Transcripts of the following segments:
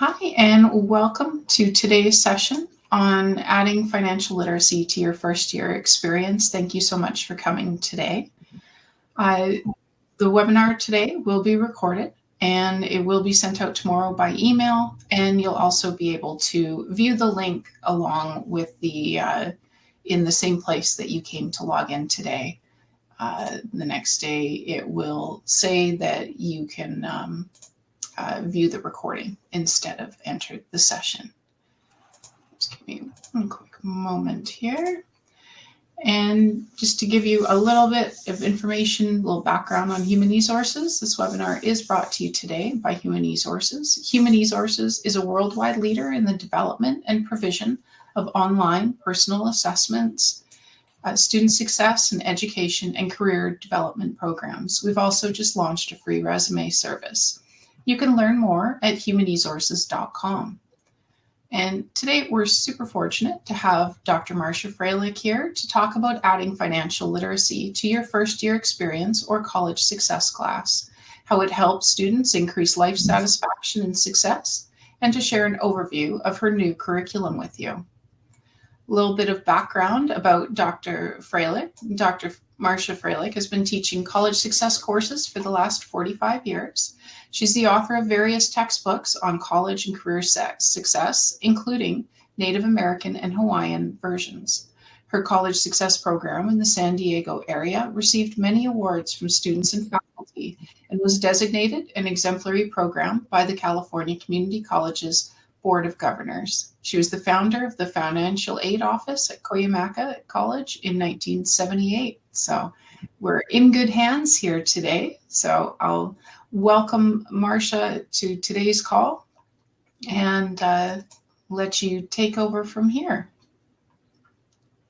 Hi, and welcome to today's session on adding financial literacy to your first year experience. Thank you so much for coming today. Uh, the webinar today will be recorded and it will be sent out tomorrow by email, and you'll also be able to view the link along with in the same place that you came to log in today. The next day, it will say that you can view the recording instead of enter the session. Just give me one quick moment here. And just to give you a little bit of information, a little background on Human Resources, this webinar is brought to you today by Human Resources. Human Resources is a worldwide leader in the development and provision of online personal assessments, student success and education and career development programs. We've also just launched a free resume service. You can learn more at humanresources.com. And today we're super fortunate to have Dr. Marsha Fralick here to talk about adding financial literacy to your first year experience or college success class, how it helps students increase life satisfaction and success, and to share an overview of her new curriculum with you. A little bit of background about Dr. Fralick. Dr. Marsha Fralick has been teaching college success courses for the last 45 years. She's the author of various textbooks on college and career success, including Native American and Hawaiian versions. Her college success program in the San Diego area received many awards from students and faculty and was designated an exemplary program by the California Community Colleges Board of Governors. She was the founder of the Financial Aid Office at Cuyamaca College in 1978. So we're in good hands here today. So I'll welcome Marsha to today's call and let you take over from here.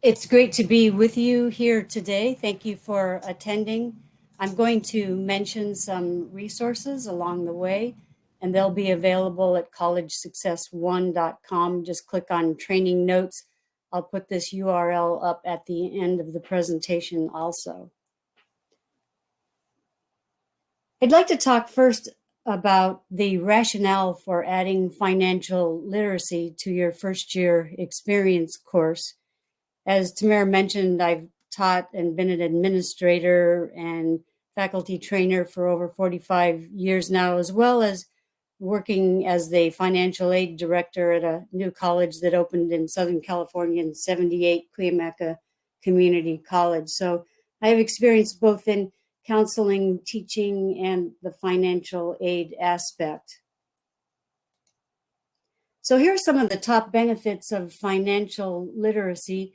It's great to be with you here today. Thank you for attending. I'm going to mention some resources along the way, and they'll be available at collegesuccess1.com. Just click on training notes. I'll put this URL up at the end of the presentation also. I'd like to talk first about the rationale for adding financial literacy to your first year experience course. As Tamara mentioned, I've taught and been an administrator and faculty trainer for over 45 years now, as well as working as the financial aid director at a new college that opened in Southern California in 78, Cuyamaca Community College. So I have experience both in counseling, teaching, and the financial aid aspect. So here are some of the top benefits of financial literacy.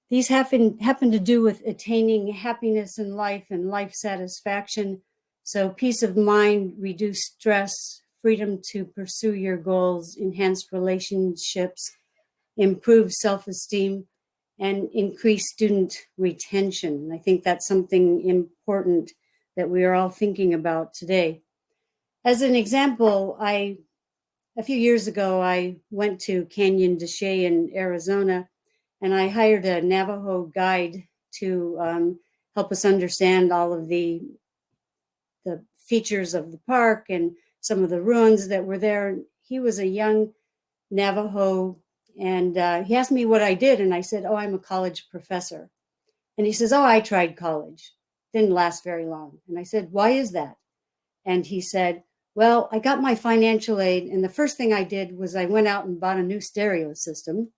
These happen to do with attaining happiness in life and life satisfaction. So peace of mind, reduced stress, freedom to pursue your goals, enhanced relationships, improved self-esteem, and increased student retention. I think that's something important that we are all thinking about today. As an example, a few years ago, I went to Canyon de Chelly in Arizona, and I hired a Navajo guide to help us understand all of the features of the park and some of the ruins that were there. He was a young Navajo, and he asked me what I did, and I said, "Oh, I'm a college professor." And he says, "Oh, I tried college. Didn't last very long." And I said, "Why is that?" And he said, "Well, I got my financial aid, and the first thing I did was I went out and bought a new stereo system.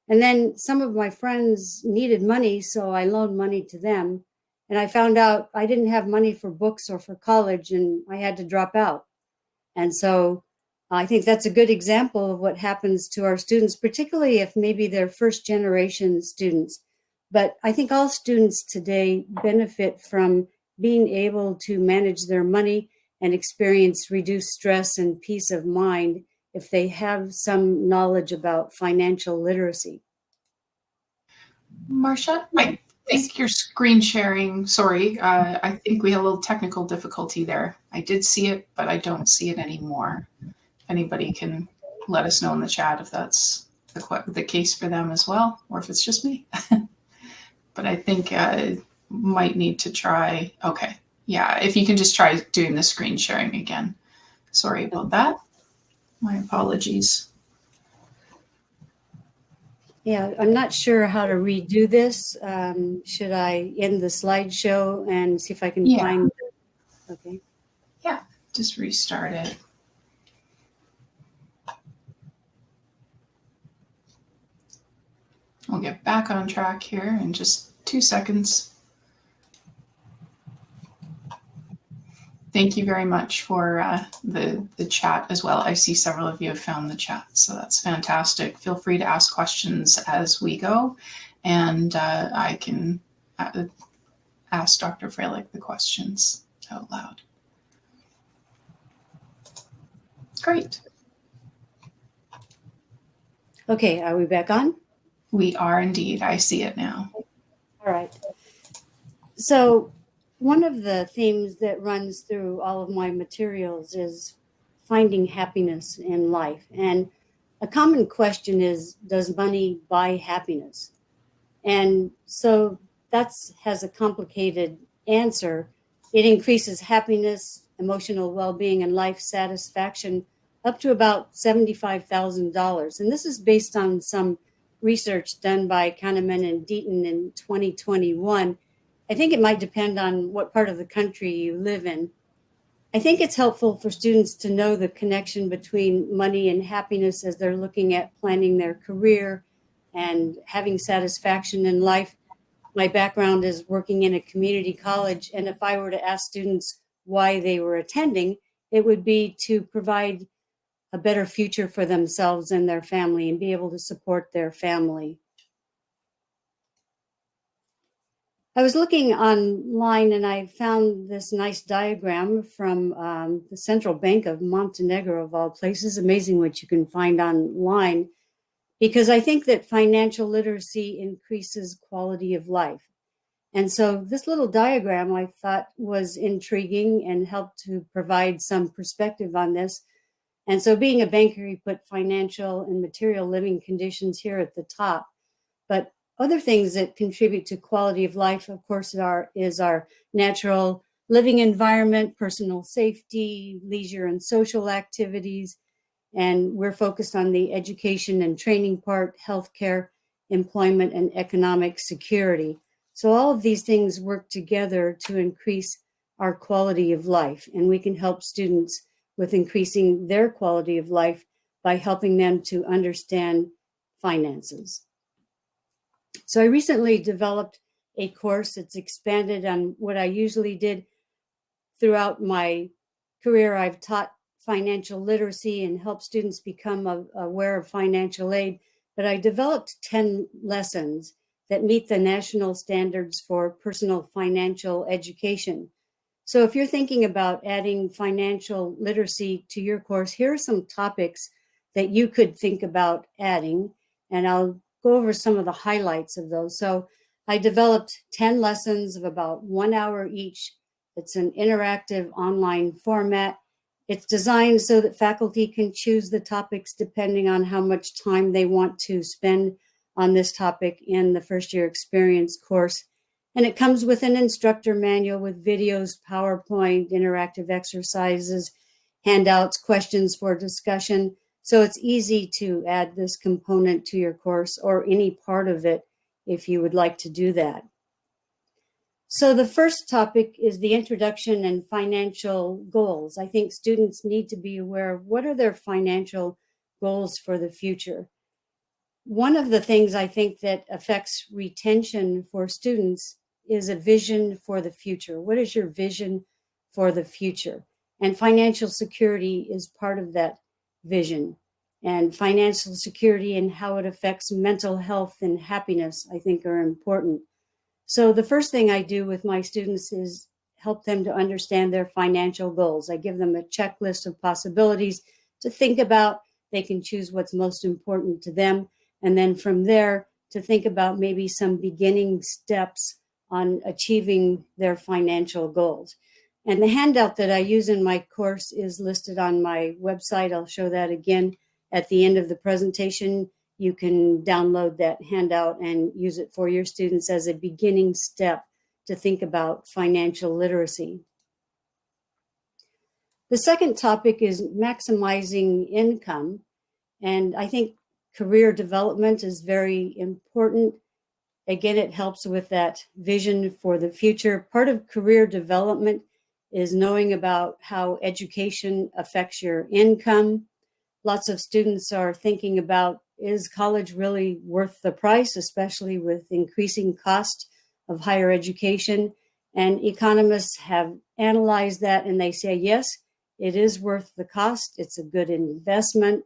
And then some of my friends needed money, so I loaned money to them. And I found out I didn't have money for books or for college, and I had to drop out." And so I think that's a good example of what happens to our students, particularly if maybe they're first generation students. But I think all students today benefit from being able to manage their money and experience reduced stress and peace of mind if they have some knowledge about financial literacy. Marsha, I think your screen sharing, sorry, I think we had a little technical difficulty there. I did see it, but I don't see it anymore. Anybody can let us know in the chat if that's the case for them as well, or if it's just me. But I think might need to try, okay. Yeah, if you can just try doing the screen sharing again. Sorry about that. My apologies. Yeah, I'm not sure how to redo this. Should I end the slideshow and see if I can find? Okay. Yeah, just restart it. We'll get back on track here in just 2 seconds. Thank you very much for the chat as well. I see several of you have found the chat, so that's fantastic. Feel free to ask questions as we go, and I can ask Dr. Fralick the questions out loud. Great. Okay, are we back on? We are indeed. I see it now. All right. So one of the themes that runs through all of my materials is finding happiness in life. And a common question is, does money buy happiness? And so that has a complicated answer. It increases happiness, emotional well-being, and life satisfaction up to about $75,000. And this is based on some research done by Kahneman and Deaton in 2021. I think it might depend on what part of the country you live in. I think it's helpful for students to know the connection between money and happiness as they're looking at planning their career and having satisfaction in life. My background is working in a community college, and if I were to ask students why they were attending, it would be to provide a better future for themselves and their family and be able to support their family. I was looking online and I found this nice diagram from the Central Bank of Montenegro, of all places. Amazing what you can find online, because I think that financial literacy increases quality of life. And so this little diagram I thought was intriguing and helped to provide some perspective on this. And so being a banker, you put financial and material living conditions here at the top. But other things that contribute to quality of life, of course, is our natural living environment, personal safety, leisure and social activities. And we're focused on the education and training part, healthcare, employment, and economic security. So all of these things work together to increase our quality of life. And we can help students with increasing their quality of life by helping them to understand finances. So I recently developed a course that's expanded on what I usually did throughout my career. I've taught financial literacy and helped students become aware of financial aid, but I developed 10 lessons that meet the national standards for personal financial education. So if you're thinking about adding financial literacy to your course, here are some topics that you could think about adding, and I'll go over some of the highlights of those. So I developed 10 lessons of about 1 hour each. It's an interactive online format. It's designed so that faculty can choose the topics depending on how much time they want to spend on this topic in the first year experience course. And it comes with an instructor manual with videos, PowerPoint, interactive exercises, handouts, questions for discussion. So it's easy to add this component to your course or any part of it if you would like to do that. So the first topic is the introduction and financial goals. I think students need to be aware of what are their financial goals for the future. One of the things I think that affects retention for students is a vision for the future. What is your vision for the future? And financial security is part of that vision. And financial security and how it affects mental health and happiness, I think, are important. So the first thing I do with my students is help them to understand their financial goals. I give them a checklist of possibilities to think about. They can choose what's most important to them. And then from there, to think about maybe some beginning steps on achieving their financial goals. And the handout that I use in my course is listed on my website. I'll show that again at the end of the presentation. You can download that handout and use it for your students as a beginning step to think about financial literacy. The second topic is maximizing income. And I think career development is very important. Again, it helps with that vision for the future. Part of career development is knowing about how education affects your income. Lots of students are thinking about, is college really worth the price, especially with increasing cost of higher education? And economists have analyzed that and they say, yes, it is worth the cost. It's a good investment.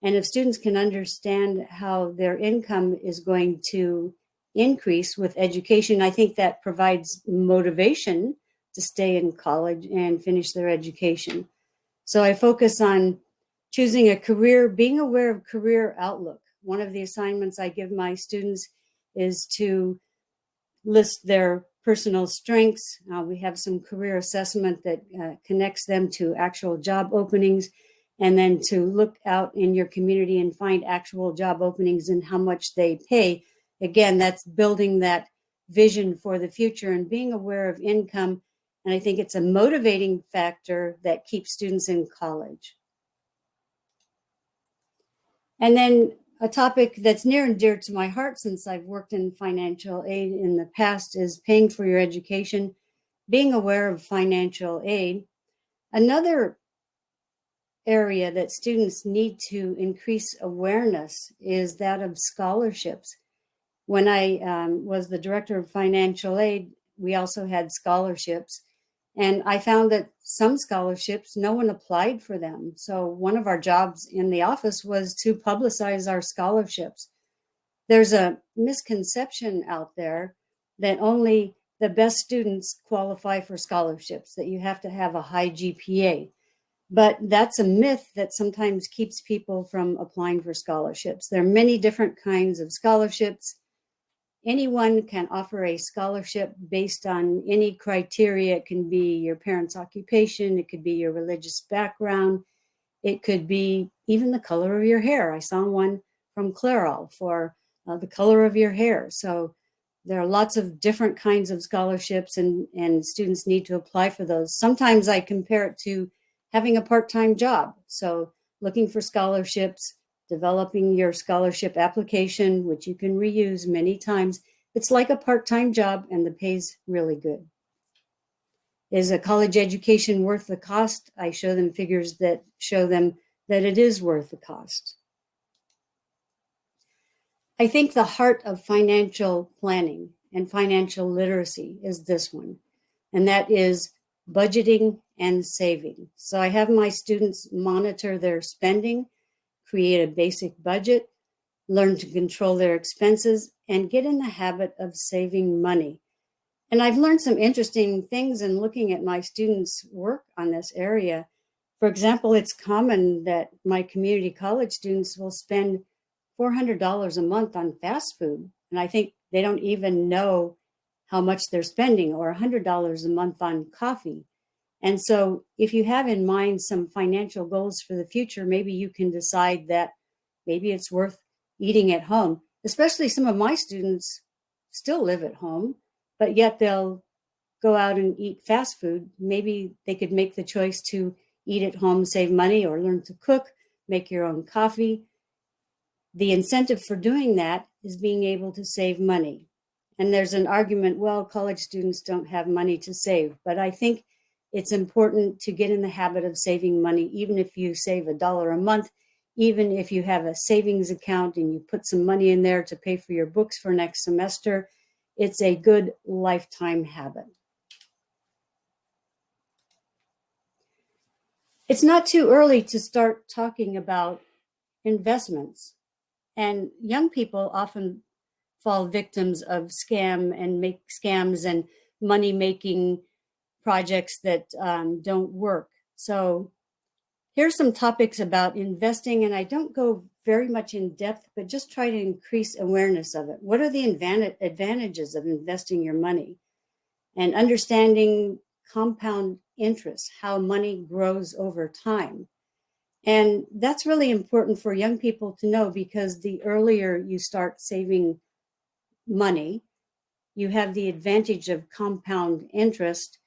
And if students can understand how their income is going to increase with education, I think that provides motivation to stay in college and finish their education. So I focus on choosing a career, being aware of career outlook. One of the assignments I give my students is to list their personal strengths. We have some career assessment that connects them to actual job openings, and then to look out in your community and find actual job openings and how much they pay. Again, that's building that vision for the future and being aware of income. And I think it's a motivating factor that keeps students in college. And then a topic that's near and dear to my heart, since I've worked in financial aid in the past, is paying for your education, being aware of financial aid. Another area that students need to increase awareness is that of scholarships. When I was the director of financial aid, we also had scholarships. And I found that some scholarships, no one applied for them. So one of our jobs in the office was to publicize our scholarships. There's a misconception out there that only the best students qualify for scholarships, that you have to have a high GPA. But that's a myth that sometimes keeps people from applying for scholarships. There are many different kinds of scholarships. Anyone can offer a scholarship based on any criteria. It can be your parents' occupation, it could be your religious background, it could be even the color of your hair. I saw one from Clairol for the color of your hair. So there are lots of different kinds of scholarships, and students need to apply for those. Sometimes I compare it to having a part-time job. So looking for scholarships, developing your scholarship application, which you can reuse many times. It's like a part-time job and the pay's really good. Is a college education worth the cost? I show them figures that show them that it is worth the cost. I think the heart of financial planning and financial literacy is this one, and that is budgeting and saving. So I have my students monitor their spending, create a basic budget, learn to control their expenses, and get in the habit of saving money. And I've learned some interesting things in looking at my students' work on this area. For example, it's common that my community college students will spend $400 a month on fast food. And I think they don't even know how much they're spending, or $100 a month on coffee. And so if you have in mind some financial goals for the future, maybe you can decide that maybe it's worth eating at home. Especially some of my students still live at home, but yet they'll go out and eat fast food. Maybe they could make the choice to eat at home, save money, or learn to cook, make your own coffee. The incentive for doing that is being able to save money. And there's an argument, well, college students don't have money to save, but I think it's important to get in the habit of saving money, even if you save $1 a month, even if you have a savings account and you put some money in there to pay for your books for next semester. It's a good lifetime habit. It's not too early to start talking about investments. And young people often fall victims of scams and money-making projects that don't work. So here's some topics about investing, and I don't go very much in depth, but just try to increase awareness of it. What are the advantages of investing your money? And understanding compound interest, how money grows over time. And that's really important for young people to know, because the earlier you start saving money, you have the advantage of compound interest.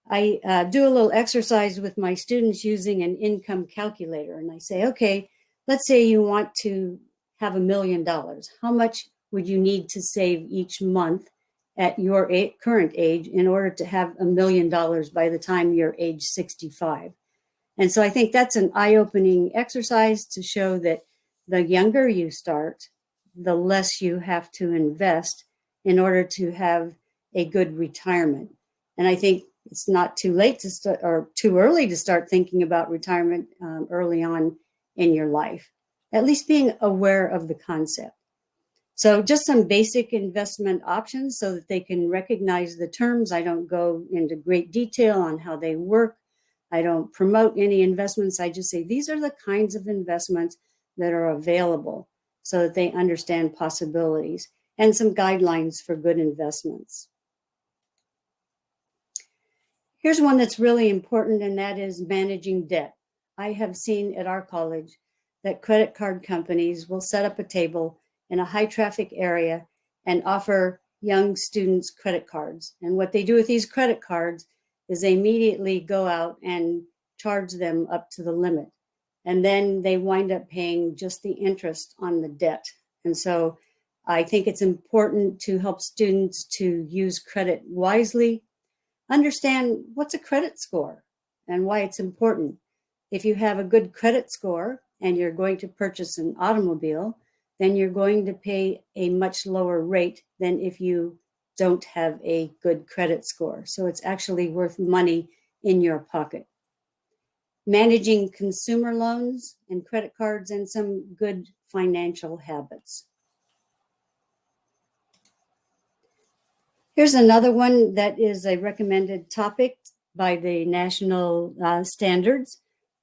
I do a little exercise with my students using an income calculator. And I say, okay, let's say you want to have $1 million. How much would you need to save each month at your current age in order to have $1 million by the time you're age 65? And so I think that's an eye-opening exercise to show that the younger you start, the less you have to invest in order to have a good retirement. And I think it's not too late to start or too early to start thinking about retirement early on in your life, at least being aware of the concept. So just some basic investment options so that they can recognize the terms. I don't go into great detail on how they work. I don't promote any investments. I just say these are the kinds of investments that are available so that they understand possibilities and some guidelines for good investments. Here's one that's really important, and that is managing debt. I have seen at our college that credit card companies will set up a table in a high traffic area and offer young students credit cards. And what they do with these credit cards is they immediately go out and charge them up to the limit. And then they wind up paying just the interest on the debt. And so I think it's important to help students to use credit wisely, understand what's a credit score and why it's important. If you have a good credit score and you're going to purchase an automobile, then you're going to pay a much lower rate than if you don't have a good credit score. So it's actually worth money in your pocket. Managing consumer loans and credit cards and some good financial habits. Here's another one that is a recommended topic by the national standards,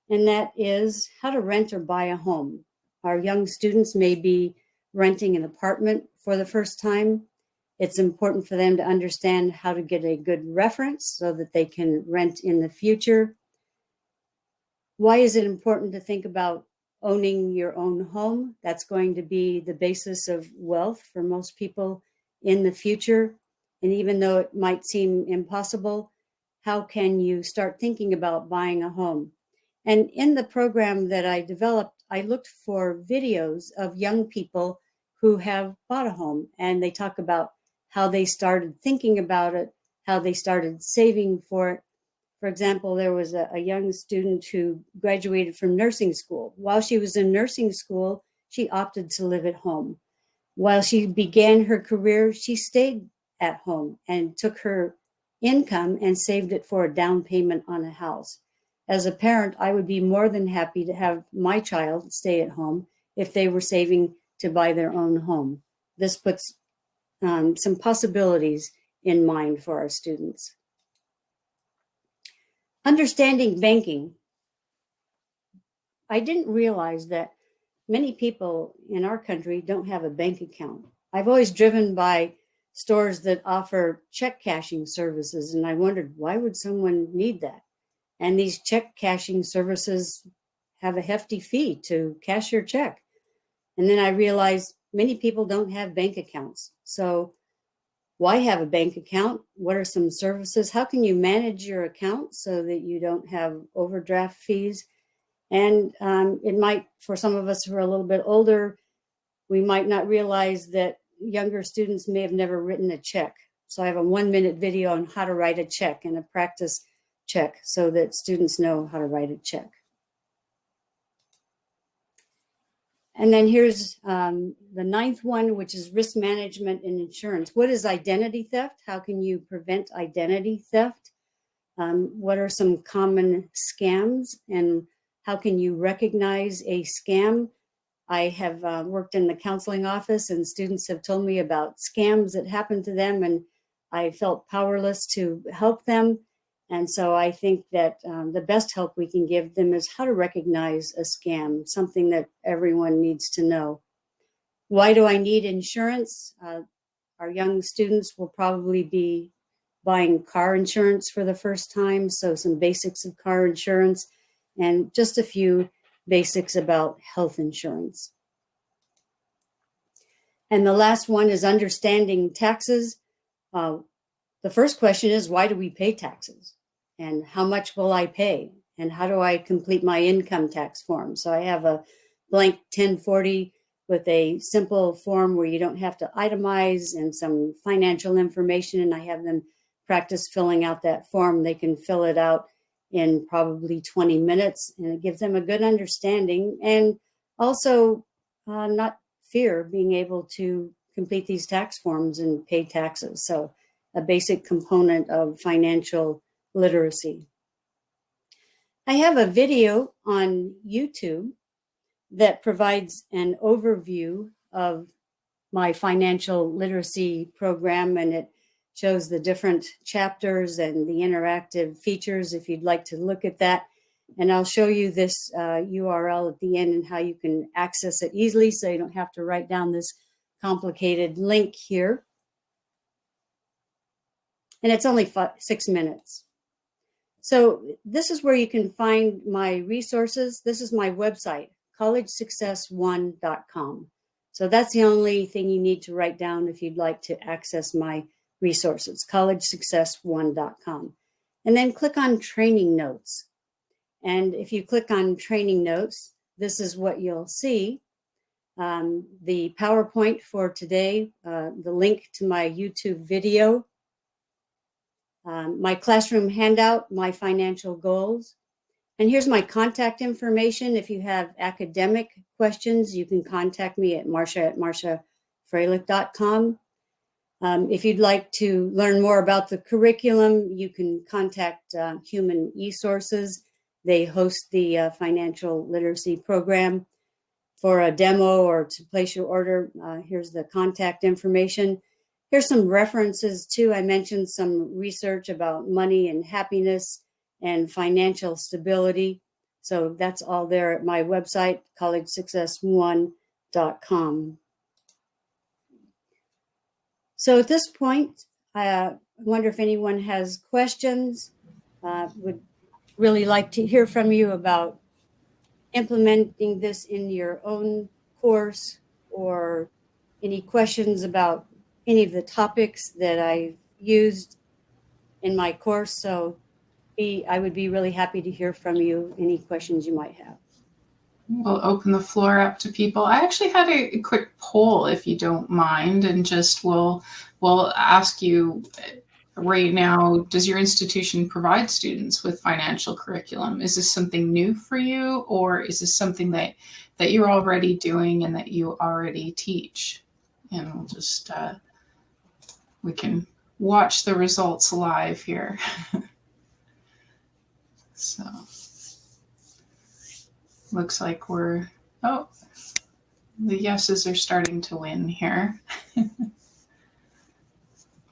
and that is how to rent or buy a home. Our young students may be renting an apartment for the first time. It's important for them to understand how to get a good reference so that they can rent in the future. Why is it important to think about owning your own home? That's going to be the basis of wealth for most people in the future. And even though it might seem impossible, how can you start thinking about buying a home? And in the program that I developed, I looked for videos of young people who have bought a home, and they talk about how they started thinking about it, how they started saving for it. For example, there was a young student who graduated from nursing school. While she was in nursing school, she opted to live at home. While she began her career, she stayed at home and took her income and saved it for a down payment on a house. As a parent, I would be more than happy to have my child stay at home if they were saving to buy their own home. This puts some possibilities in mind for our students. Understanding banking. I didn't realize that many people in our country don't have a bank account. I've always driven by stores that offer check cashing services, and I wondered, why would someone need that? And these check cashing services have a hefty fee to cash your check. And then I realized many people don't have bank accounts. So why have a bank account? What are some services? How can you manage your account so that you don't have overdraft fees? And it might, for some of us who are a little bit older, we might not realize that younger students may have never written a check. So I have a 1-minute video on how to write a check and a practice check so that students know how to write a check. And then here's the 9th one, which is risk management and insurance. What is identity theft? How can you prevent identity theft? What are some common scams, and how can you recognize a scam? I have worked in the counseling office, and students have told me about scams that happened to them, and I felt powerless to help them. And so I think that the best help we can give them is how to recognize a scam, something that everyone needs to know. Why do I need insurance? Our young students will probably be buying car insurance for the first time, so some basics of car insurance and just a few basics about health insurance. And the last one is understanding taxes. The first question is, why do we pay taxes? and how much will I pay, and how do I complete my income tax form. So I have a blank 1040 with a simple form where you don't have to itemize and some financial information, and I have them practice filling out that form. They can fill it out in probably 20 minutes, and it gives them a good understanding and also not fear being able to complete these tax forms and pay taxes. So a basic component of financial literacy. I have a video on YouTube that provides an overview of my financial literacy program, and it shows the different chapters and the interactive features if you'd like to look at that. And I'll show you this URL at the end and how you can access it easily so you don't have to write down this complicated link here. And it's only 6 minutes. So this is where you can find my resources. This is my website, collegesuccess1.com. So that's the only thing you need to write down if you'd like to access my resources, collegesuccess1.com. And then click on training notes. And if you click on training notes, this is what you'll see. The PowerPoint for today, the link to my YouTube video, my classroom handout, my financial goals. And here's my contact information. If you have academic questions, you can contact me at marshafralick.com. If you'd like to learn more about the curriculum, you can contact Human eSources. They host the financial literacy program. For a demo or to place your order, here's the contact information. Here's some references too. I mentioned some research about money and happiness and financial stability. So that's all there at my website, collegesuccess1.com. So at this point, I wonder if anyone has questions. Would really like to hear from you about implementing this in your own course, or any questions about any of the topics that I've used in my course. So I would be really happy to hear from you, any questions you might have. We'll open the floor up to people. I actually had a quick poll, if you don't mind, and just we'll ask you right now, does your institution provide students with financial curriculum? Is this something new for you, or is this something that you're already doing and that you already teach? And we'll just, we can watch the results live here. So, looks like the yeses are starting to win here.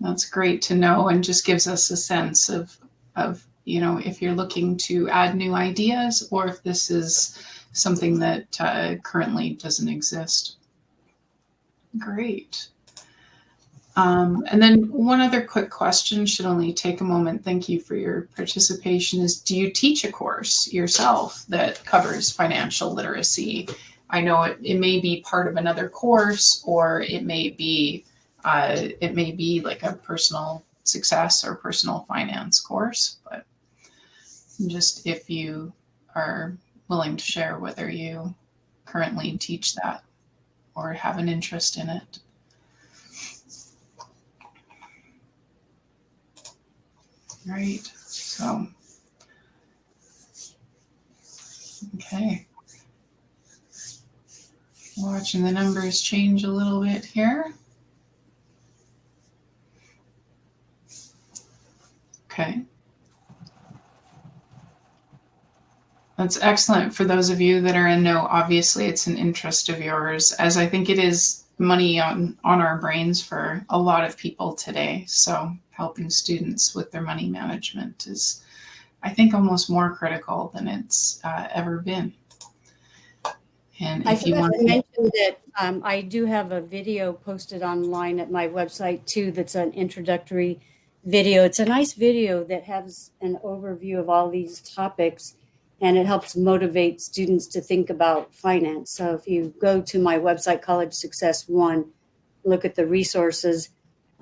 That's great to know, and just gives us a sense of, if you're looking to add new ideas, or if this is something that currently doesn't exist. Great. And then one other quick question, should only take a moment. Thank you for your participation. Is, do you teach a course yourself that covers financial literacy? I know it may be part of another course, or it may be like a personal success or personal finance course, but just if you are willing to share whether you currently teach that or have an interest in it. Right, so, okay. Watching the numbers change a little bit here. Okay. That's excellent. For those of you that are in know, obviously it's an interest of yours, as I think it is money on our brains for a lot of people today. So helping students with their money management is, I think, almost more critical than it's ever been. And if you want to mention that I do have a video posted online at my website too, that's an introductory video. It's a nice video that has an overview of all these topics, and it helps motivate students to think about finance. So if you go to my website, College Success One, look at the resources,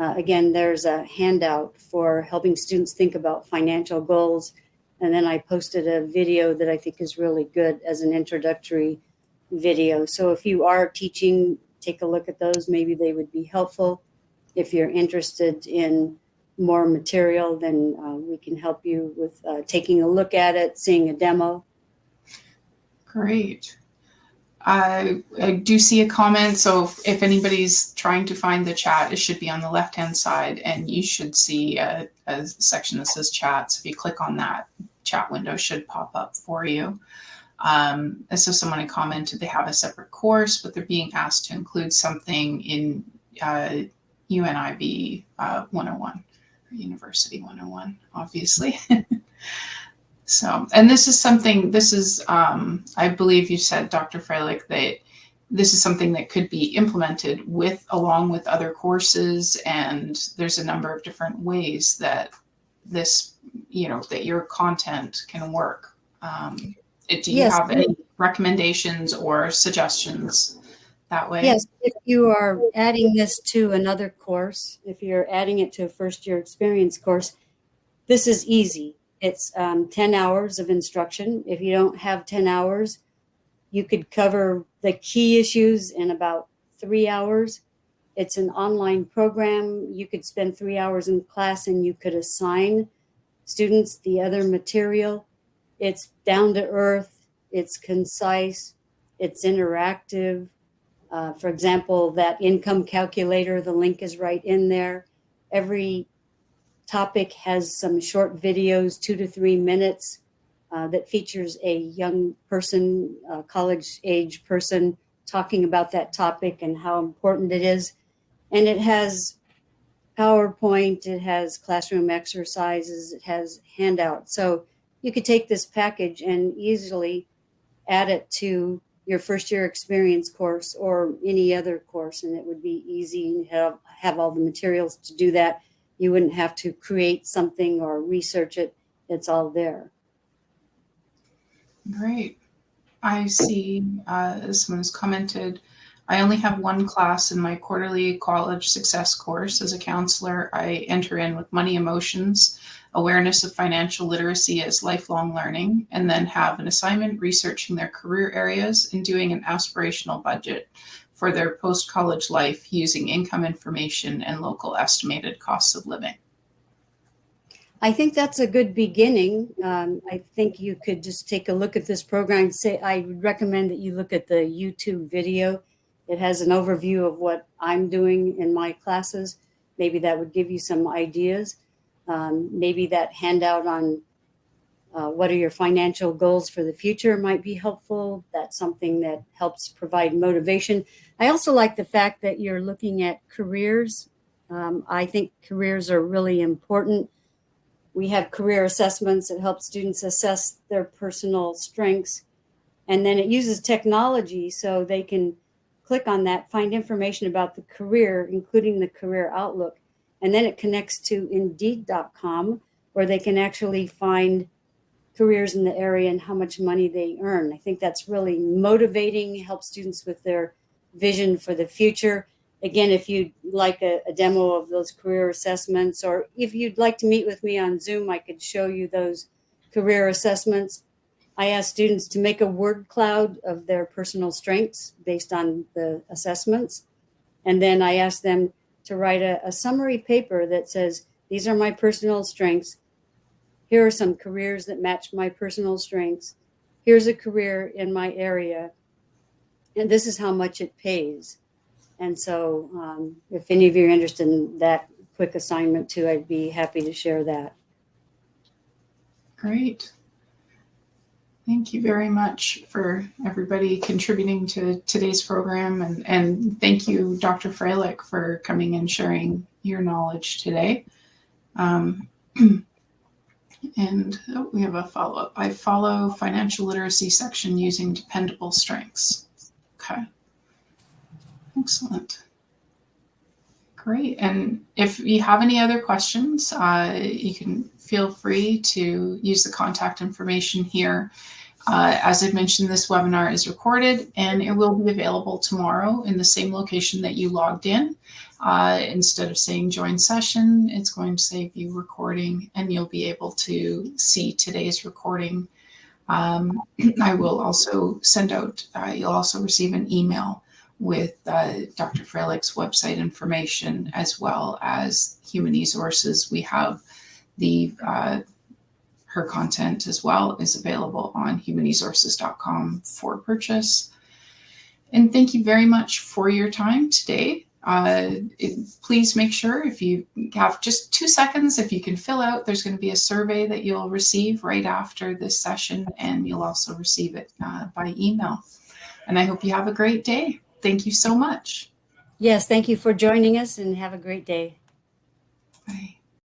Again, there's a handout for helping students think about financial goals. And then I posted a video that I think is really good as an introductory video. So if you are teaching, take a look at those. Maybe they would be helpful. If you're interested in more material, then we can help you with taking a look at it, seeing a demo. Great. I do see a comment. So if anybody's trying to find the chat, it should be on the left-hand side, and you should see a section that says chat. So if you click on that, chat window should pop up for you. And so someone had commented they have a separate course, but they're being asked to include something in UNIB 101, or University 101, obviously. So, and this is something, I believe you said, Dr. Fralick, that this is something that could be implemented along with other courses, and there's a number of different ways that this, that your content can work. Do you have any recommendations or suggestions that way? Yes, if you are adding this to another course, if you're adding it to a first-year experience course, this is easy. It's 10 hours of instruction. If you don't have 10 hours, you could cover the key issues in about 3 hours. It's an online program. You could spend 3 hours in class and you could assign students the other material. It's down to earth. It's concise. It's interactive. For example, that income calculator, the link is right in there. Every topic has some short videos, 2 to 3 minutes, that features a young person, college age person, talking about that topic and how important it is. And it has PowerPoint, it has classroom exercises, it has handouts. So you could take this package and easily add it to your first year experience course or any other course, and it would be easy and have all the materials to do that. You wouldn't have to create something or research it. It's all there. Great. I see someone's commented, I only have one class in my quarterly college success course. As a counselor, I enter in with money emotions, awareness of financial literacy as lifelong learning, and then have an assignment researching their career areas and doing an aspirational budget for their post-college life using income information and local estimated costs of living. I think that's a good beginning. I think you could just take a look at this program. I would recommend that you look at the YouTube video. It has an overview of what I'm doing in my classes. Maybe that would give you some ideas. Maybe that handout on what are your financial goals for the future might be helpful. That's something that helps provide motivation. I also like the fact that you're looking at careers. I think careers are really important. We have career assessments that help students assess their personal strengths. And then it uses technology so they can click on that, find information about the career, including the career outlook. And then it connects to Indeed.com, where they can actually find careers in the area and how much money they earn. I think that's really motivating, helps students with their vision for the future. Again, if you'd like a demo of those career assessments, or if you'd like to meet with me on Zoom, I could show you those career assessments. I ask students to make a word cloud of their personal strengths based on the assessments. And then I ask them to write a summary paper that says, these are my personal strengths. Here are some careers that match my personal strengths. Here's a career in my area. And this is how much it pays. And so if any of you are interested in that quick assignment too, I'd be happy to share that. Great. Thank you very much for everybody contributing to today's program. And thank you, Dr. Fralick, for coming and sharing your knowledge today. And we have a follow-up. I follow financial literacy section using dependable strengths. Okay. Excellent. Great. And if you have any other questions, you can feel free to use the contact information here. As I mentioned, this webinar is recorded and it will be available tomorrow in the same location that you logged in. Instead of saying join session, it's going to say view recording, and you'll be able to see today's recording. I will also send out, you'll also receive an email with Dr. Fralick's website information, as well as human resources. We have the her content as well is available on humanresources.com for purchase. And thank you very much for your time today. Please make sure, if you have just 2 seconds, if you can fill out, there's going to be a survey that you'll receive right after this session, and you'll also receive it by email. And I hope you have a great day. Thank you so much. Yes, thank you for joining us, and have a great day. Bye.